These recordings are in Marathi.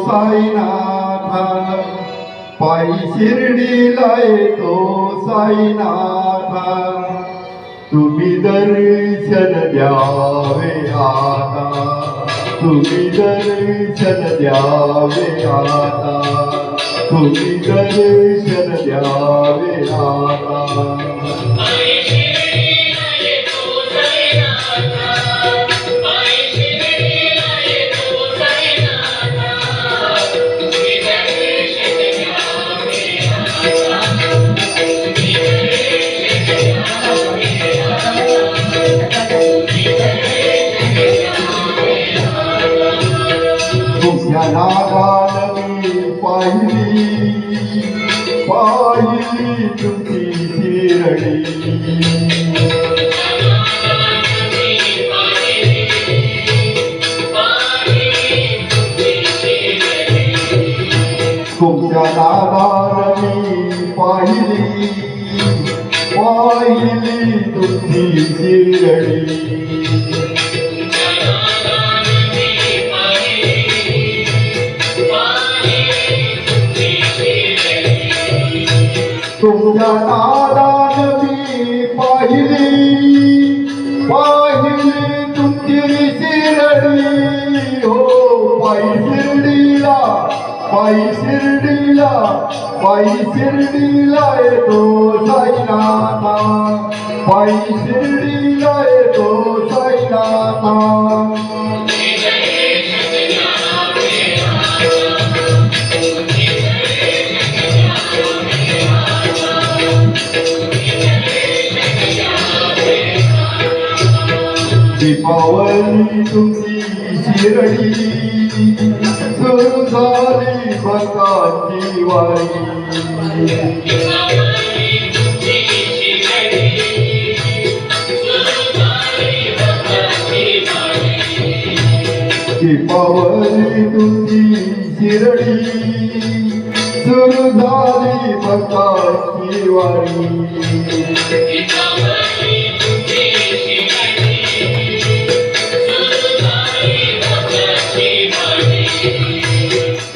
साईनाथ, पायी शिर्डीला येतो साईनाथ, तुम्ही दर्शन द्यावे आता, तुम्ही दर्शन द्यावे आता, तुम्ही दर्शन द्यावे आता. तुमच्या नादान मी पाहिली तुमची शिरडी, तुमच्या नादान मी पाहिली तुमची शिरडी. तुमच्या नादान मी पाहिली तुमची शिरडी, हो पायी शिर्डीला येतो साईनाथा, पायी शिर्डीला येतो साईनाथा. दीपावली तुमची शिरडी, सुरू झाली भक्तांची वारी. दीपावली तुमची शिरडी, सुरू झाली भक्तांची वारी.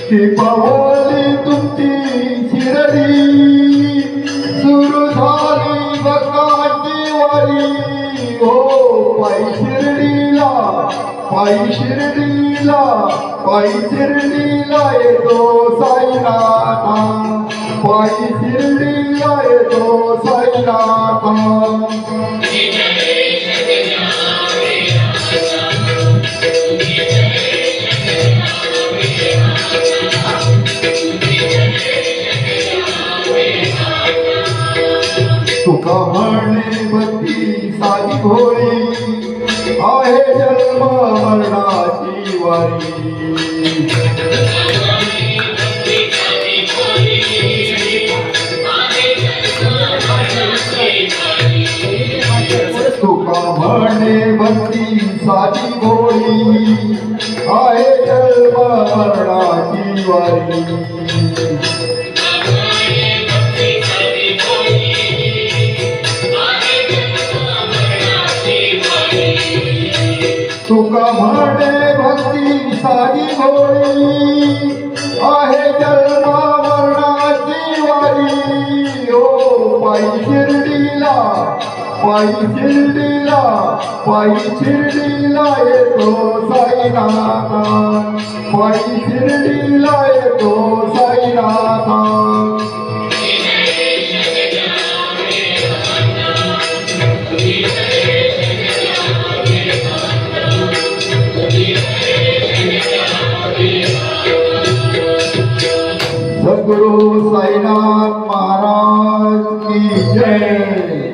दीपावली तुमची शिरडी, सुरू झाली भक्तांची वारी, हो पायी शिर्डीला येतो साईनाथा, पायी शिर्डीला येतो साईनाथा. तुका म्हणे भक्ती साधी भोळी, आहे जन्म मरणाची वारी. तुका म्हणे भक्ती साधी भोळी, आहे जन्म मरणाची वारी. तुका म्हणे भक्ती साधी भोळी, आहे जन्म मरणाची वारी, हो पायी शिर्डीला येतो साईनाथा, पायी शिर्डीला येतो साईनाथा. सद्गुरु साईनाथ महाराज की जय.